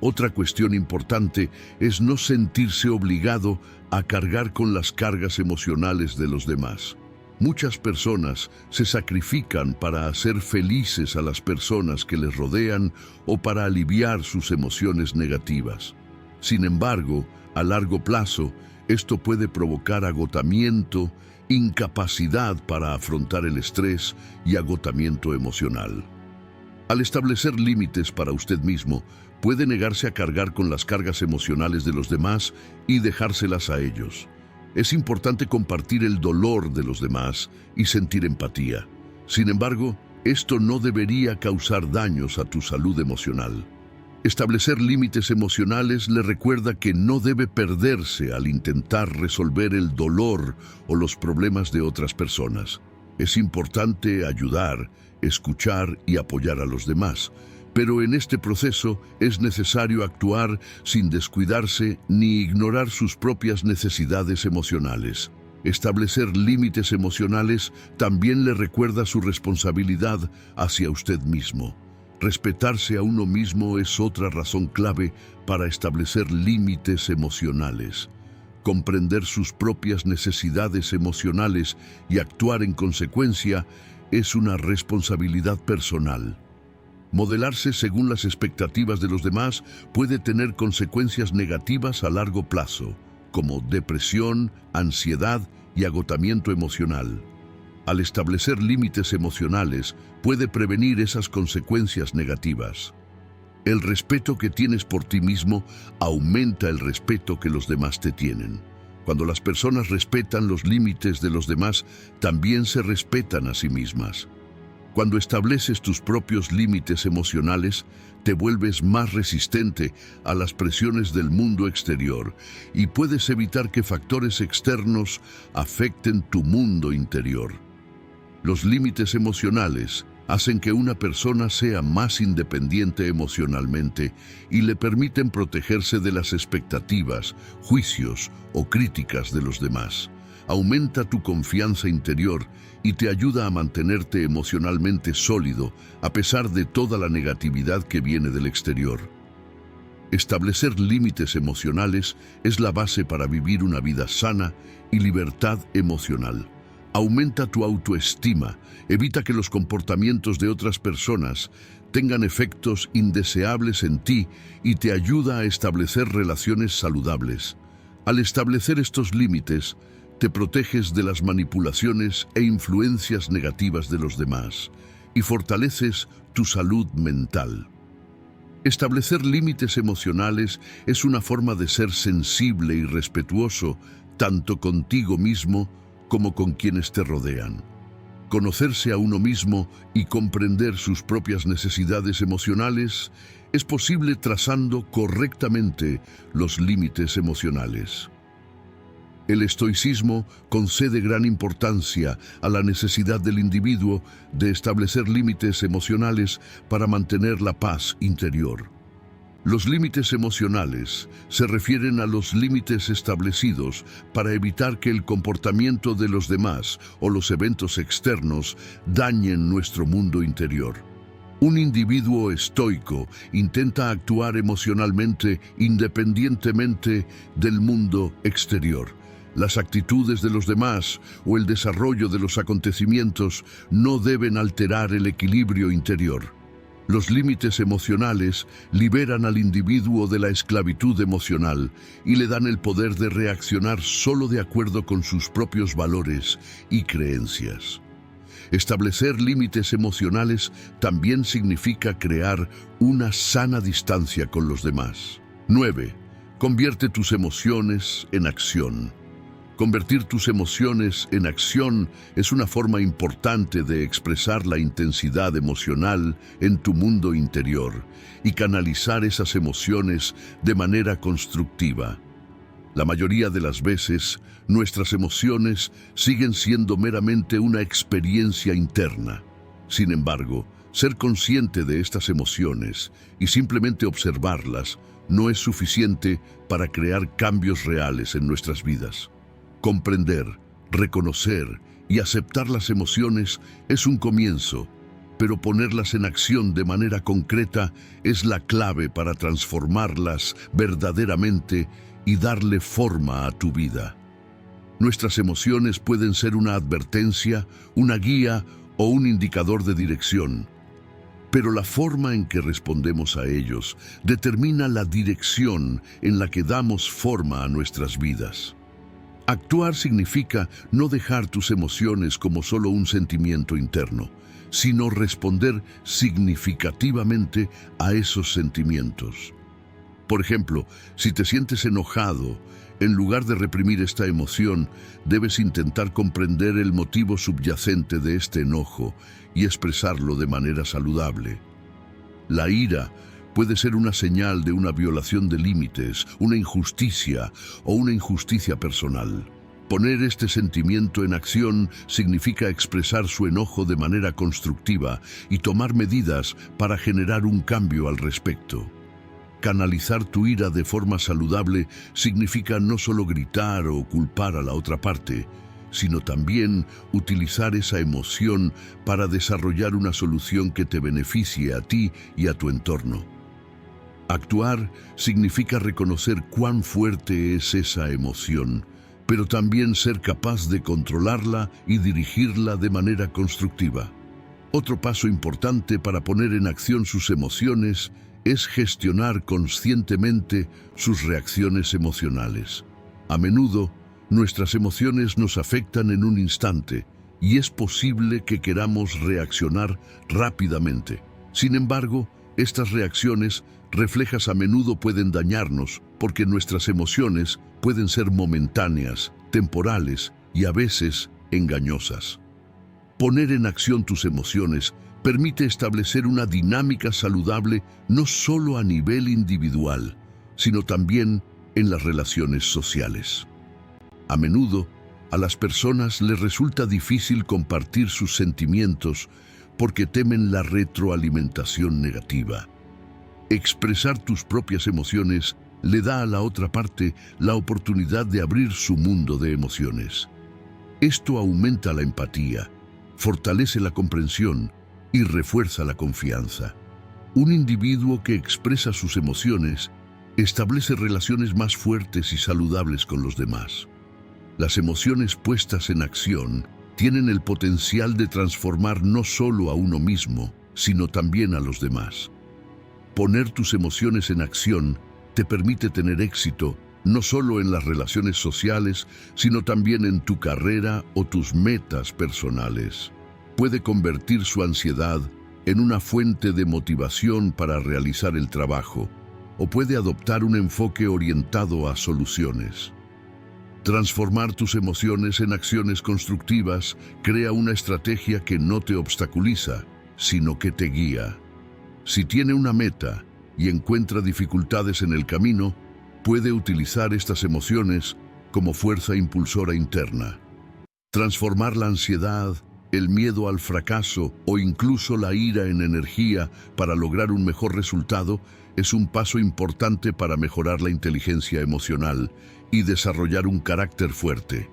Otra cuestión importante es no sentirse obligado a cargar con las cargas emocionales de los demás. Muchas personas se sacrifican para hacer felices a las personas que les rodean o para aliviar sus emociones negativas. Sin embargo, a largo plazo, esto puede provocar agotamiento, incapacidad para afrontar el estrés y agotamiento emocional. Al establecer límites para usted mismo, puede negarse a cargar con las cargas emocionales de los demás y dejárselas a ellos. Es importante compartir el dolor de los demás y sentir empatía. Sin embargo, esto no debería causar daños a tu salud emocional. Establecer límites emocionales le recuerda que no debe perderse al intentar resolver el dolor o los problemas de otras personas. Es importante ayudar, escuchar y apoyar a los demás, pero en este proceso es necesario actuar sin descuidarse ni ignorar sus propias necesidades emocionales. Establecer límites emocionales también le recuerda su responsabilidad hacia usted mismo. Respetarse a uno mismo es otra razón clave para establecer límites emocionales. Comprender sus propias necesidades emocionales y actuar en consecuencia es una responsabilidad personal. Modelarse según las expectativas de los demás puede tener consecuencias negativas a largo plazo, como depresión, ansiedad y agotamiento emocional. Al establecer límites emocionales, puede prevenir esas consecuencias negativas. El respeto que tienes por ti mismo aumenta el respeto que los demás te tienen. Cuando las personas respetan los límites de los demás, también se respetan a sí mismas. Cuando estableces tus propios límites emocionales, te vuelves más resistente a las presiones del mundo exterior y puedes evitar que factores externos afecten tu mundo interior. Los límites emocionales hacen que una persona sea más independiente emocionalmente y le permiten protegerse de las expectativas, juicios o críticas de los demás. Aumenta tu confianza interior y te ayuda a mantenerte emocionalmente sólido a pesar de toda la negatividad que viene del exterior. Establecer límites emocionales es la base para vivir una vida sana y libertad emocional. Aumenta tu autoestima, evita que los comportamientos de otras personas tengan efectos indeseables en ti y te ayuda a establecer relaciones saludables. Al establecer estos límites, te proteges de las manipulaciones e influencias negativas de los demás y fortaleces tu salud mental. Establecer límites emocionales es una forma de ser sensible y respetuoso tanto contigo mismo como con quienes te rodean. Conocerse a uno mismo y comprender sus propias necesidades emocionales es posible trazando correctamente los límites emocionales. El estoicismo concede gran importancia a la necesidad del individuo de establecer límites emocionales para mantener la paz interior. Los límites emocionales se refieren a los límites establecidos para evitar que el comportamiento de los demás o los eventos externos dañen nuestro mundo interior. Un individuo estoico intenta actuar emocionalmente independientemente del mundo exterior. Las actitudes de los demás o el desarrollo de los acontecimientos no deben alterar el equilibrio interior. Los límites emocionales liberan al individuo de la esclavitud emocional y le dan el poder de reaccionar solo de acuerdo con sus propios valores y creencias. Establecer límites emocionales también significa crear una sana distancia con los demás. 9. Convierte tus emociones en acción. Convertir tus emociones en acción es una forma importante de expresar la intensidad emocional en tu mundo interior y canalizar esas emociones de manera constructiva. La mayoría de las veces, nuestras emociones siguen siendo meramente una experiencia interna. Sin embargo, ser consciente de estas emociones y simplemente observarlas no es suficiente para crear cambios reales en nuestras vidas. Comprender, reconocer y aceptar las emociones es un comienzo, pero ponerlas en acción de manera concreta es la clave para transformarlas verdaderamente y darle forma a tu vida. Nuestras emociones pueden ser una advertencia, una guía o un indicador de dirección, pero la forma en que respondemos a ellos determina la dirección en la que damos forma a nuestras vidas. Actuar significa no dejar tus emociones como solo un sentimiento interno, sino responder significativamente a esos sentimientos. Por ejemplo, si te sientes enojado, en lugar de reprimir esta emoción, debes intentar comprender el motivo subyacente de este enojo y expresarlo de manera saludable. La ira puede ser una señal de una violación de límites, una injusticia o una injusticia personal. Poner este sentimiento en acción significa expresar su enojo de manera constructiva y tomar medidas para generar un cambio al respecto. Canalizar tu ira de forma saludable significa no solo gritar o culpar a la otra parte, sino también utilizar esa emoción para desarrollar una solución que te beneficie a ti y a tu entorno. Actuar significa reconocer cuán fuerte es esa emoción, pero también ser capaz de controlarla y dirigirla de manera constructiva. Otro paso importante para poner en acción sus emociones es gestionar conscientemente sus reacciones emocionales. A menudo, nuestras emociones nos afectan en un instante y es posible que queramos reaccionar rápidamente. Sin embargo, estas reacciones reflejas a menudo pueden dañarnos porque nuestras emociones pueden ser momentáneas, temporales y a veces engañosas. Poner en acción tus emociones permite establecer una dinámica saludable no solo a nivel individual, sino también en las relaciones sociales. A menudo, a las personas les resulta difícil compartir sus sentimientos porque temen la retroalimentación negativa. Expresar tus propias emociones le da a la otra parte la oportunidad de abrir su mundo de emociones. Esto aumenta la empatía, fortalece la comprensión y refuerza la confianza. Un individuo que expresa sus emociones establece relaciones más fuertes y saludables con los demás. Las emociones puestas en acción tienen el potencial de transformar no solo a uno mismo, sino también a los demás. Poner tus emociones en acción te permite tener éxito no solo en las relaciones sociales, sino también en tu carrera o tus metas personales. Puede convertir su ansiedad en una fuente de motivación para realizar el trabajo, o puede adoptar un enfoque orientado a soluciones. Transformar tus emociones en acciones constructivas crea una estrategia que no te obstaculiza, sino que te guía. Si tiene una meta y encuentra dificultades en el camino, puede utilizar estas emociones como fuerza impulsora interna. Transformar la ansiedad, el miedo al fracaso o incluso la ira en energía para lograr un mejor resultado es un paso importante para mejorar la inteligencia emocional y desarrollar un carácter fuerte.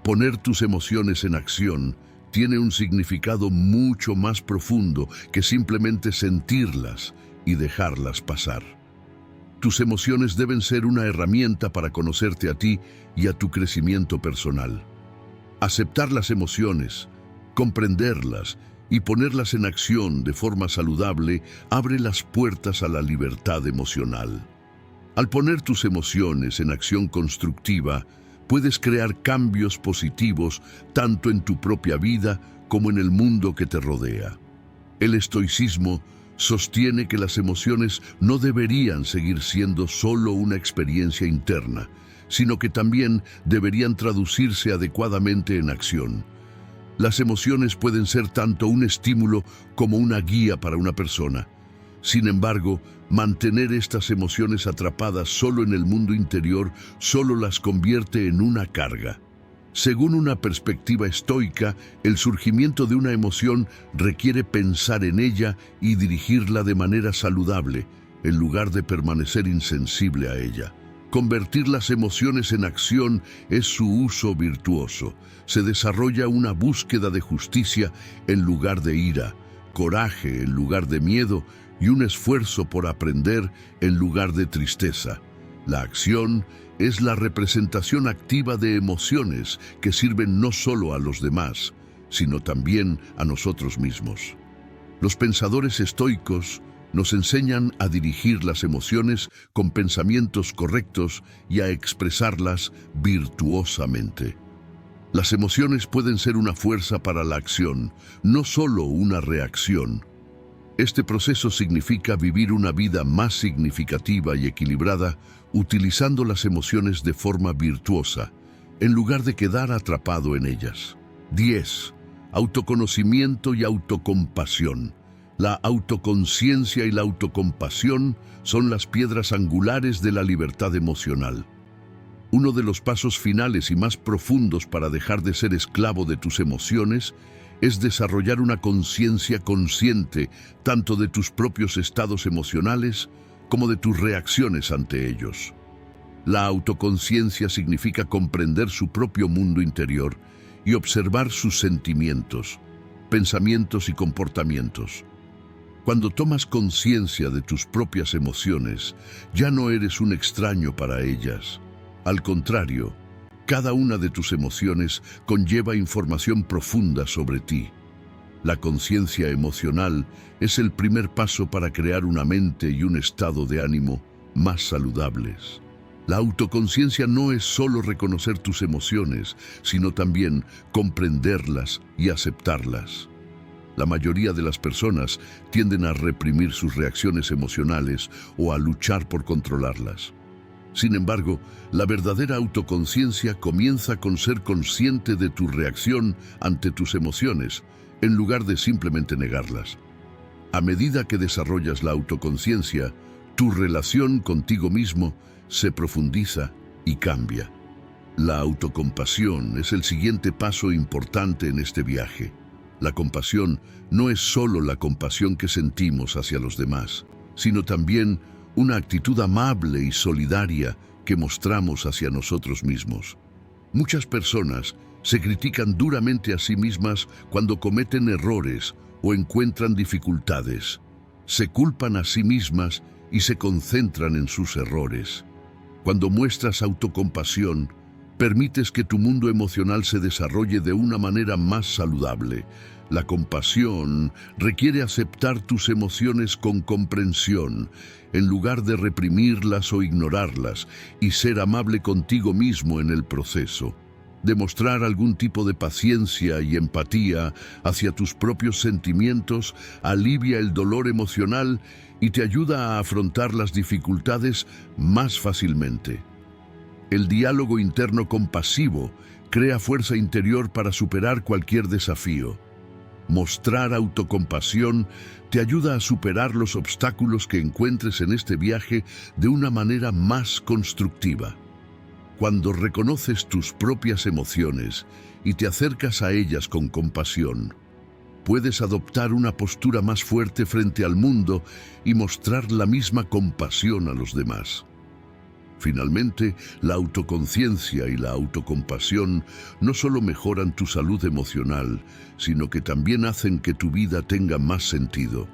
Poner tus emociones en acción tiene un significado mucho más profundo que simplemente sentirlas y dejarlas pasar. Tus emociones deben ser una herramienta para conocerte a ti y a tu crecimiento personal. Aceptar las emociones, comprenderlas y ponerlas en acción de forma saludable abre las puertas a la libertad emocional. Al poner tus emociones en acción constructiva, puedes crear cambios positivos tanto en tu propia vida como en el mundo que te rodea. El estoicismo sostiene que las emociones no deberían seguir siendo solo una experiencia interna, sino que también deberían traducirse adecuadamente en acción. Las emociones pueden ser tanto un estímulo como una guía para una persona. Sin embargo, mantener estas emociones atrapadas solo en el mundo interior solo las convierte en una carga. Según una perspectiva estoica, el surgimiento de una emoción requiere pensar en ella y dirigirla de manera saludable, en lugar de permanecer insensible a ella. Convertir las emociones en acción es su uso virtuoso. Se desarrolla una búsqueda de justicia en lugar de ira, coraje en lugar de miedo y un esfuerzo por aprender en lugar de tristeza. La acción es la representación activa de emociones que sirven no solo a los demás, sino también a nosotros mismos. Los pensadores estoicos nos enseñan a dirigir las emociones con pensamientos correctos y a expresarlas virtuosamente. Las emociones pueden ser una fuerza para la acción, no solo una reacción. Este proceso significa vivir una vida más significativa y equilibrada, utilizando las emociones de forma virtuosa, en lugar de quedar atrapado en ellas. 10. Autoconocimiento y autocompasión. La autoconciencia y la autocompasión son las piedras angulares de la libertad emocional. Uno de los pasos finales y más profundos para dejar de ser esclavo de tus emociones es desarrollar una conciencia consciente tanto de tus propios estados emocionales como de tus reacciones ante ellos. La autoconciencia significa comprender su propio mundo interior y observar sus sentimientos, pensamientos y comportamientos. Cuando tomas conciencia de tus propias emociones, ya no eres un extraño para ellas. Al contrario, cada una de tus emociones conlleva información profunda sobre ti. La conciencia emocional es el primer paso para crear una mente y un estado de ánimo más saludables. La autoconciencia no es solo reconocer tus emociones, sino también comprenderlas y aceptarlas. La mayoría de las personas tienden a reprimir sus reacciones emocionales o a luchar por controlarlas. Sin embargo, la verdadera autoconciencia comienza con ser consciente de tu reacción ante tus emociones, en lugar de simplemente negarlas. A medida que desarrollas la autoconciencia, tu relación contigo mismo se profundiza y cambia. La autocompasión es el siguiente paso importante en este viaje. La compasión no es solo la compasión que sentimos hacia los demás, sino también una actitud amable y solidaria que mostramos hacia nosotros mismos. Muchas personas se critican duramente a sí mismas cuando cometen errores o encuentran dificultades. Se culpan a sí mismas y se concentran en sus errores. Cuando muestras autocompasión, permites que tu mundo emocional se desarrolle de una manera más saludable. La compasión requiere aceptar tus emociones con comprensión, en lugar de reprimirlas o ignorarlas, y ser amable contigo mismo en el proceso. Demostrar algún tipo de paciencia y empatía hacia tus propios sentimientos alivia el dolor emocional y te ayuda a afrontar las dificultades más fácilmente. El diálogo interno compasivo crea fuerza interior para superar cualquier desafío. Mostrar autocompasión te ayuda a superar los obstáculos que encuentres en este viaje de una manera más constructiva. Cuando reconoces tus propias emociones y te acercas a ellas con compasión, puedes adoptar una postura más fuerte frente al mundo y mostrar la misma compasión a los demás. Finalmente, la autoconciencia y la autocompasión no solo mejoran tu salud emocional, sino que también hacen que tu vida tenga más sentido.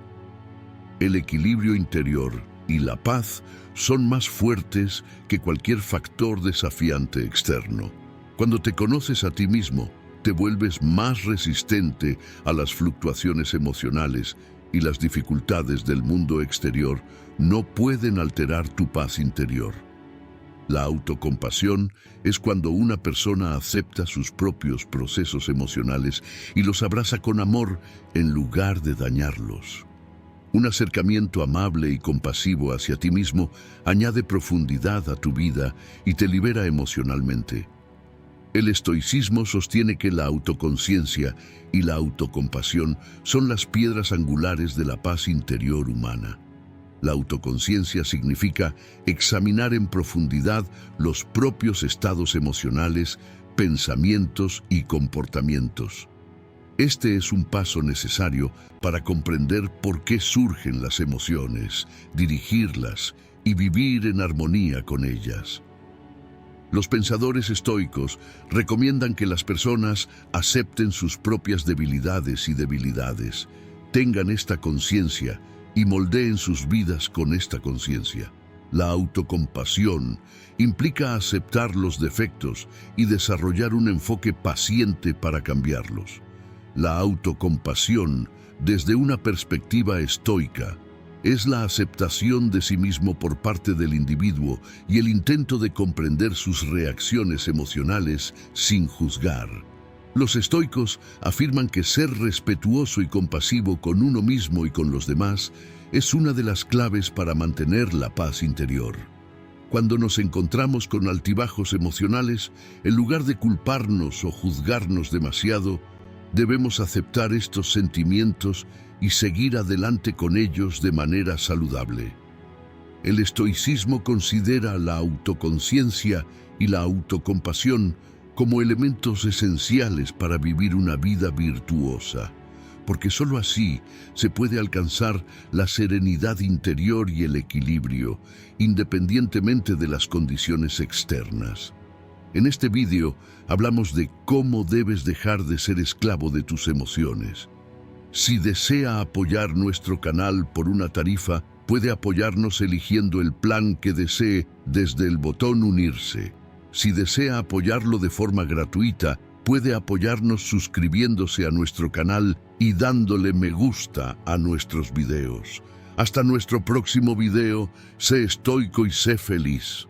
El equilibrio interior y la paz son más fuertes que cualquier factor desafiante externo. Cuando te conoces a ti mismo, te vuelves más resistente a las fluctuaciones emocionales y las dificultades del mundo exterior no pueden alterar tu paz interior. La autocompasión es cuando una persona acepta sus propios procesos emocionales y los abraza con amor en lugar de dañarlos. Un acercamiento amable y compasivo hacia ti mismo añade profundidad a tu vida y te libera emocionalmente. El estoicismo sostiene que la autoconciencia y la autocompasión son las piedras angulares de la paz interior humana. La autoconciencia significa examinar en profundidad los propios estados emocionales, pensamientos y comportamientos. Este es un paso necesario para comprender por qué surgen las emociones, dirigirlas y vivir en armonía con ellas. Los pensadores estoicos recomiendan que las personas acepten sus propias debilidades y debilidades, tengan esta conciencia y moldeen sus vidas con esta conciencia. La autocompasión implica aceptar los defectos y desarrollar un enfoque paciente para cambiarlos. La autocompasión, desde una perspectiva estoica, es la aceptación de sí mismo por parte del individuo y el intento de comprender sus reacciones emocionales sin juzgar. Los estoicos afirman que ser respetuoso y compasivo con uno mismo y con los demás es una de las claves para mantener la paz interior. Cuando nos encontramos con altibajos emocionales, en lugar de culparnos o juzgarnos demasiado, debemos aceptar estos sentimientos y seguir adelante con ellos de manera saludable. El estoicismo considera la autoconciencia y la autocompasión como elementos esenciales para vivir una vida virtuosa, porque sólo así se puede alcanzar la serenidad interior y el equilibrio, independientemente de las condiciones externas. En este vídeo hablamos de cómo debes dejar de ser esclavo de tus emociones. Si desea apoyar nuestro canal por una tarifa, puede apoyarnos eligiendo el plan que desee desde el botón Unirse. Si desea apoyarlo de forma gratuita, puede apoyarnos suscribiéndose a nuestro canal y dándole me gusta a nuestros videos. Hasta nuestro próximo video, sé estoico y sé feliz.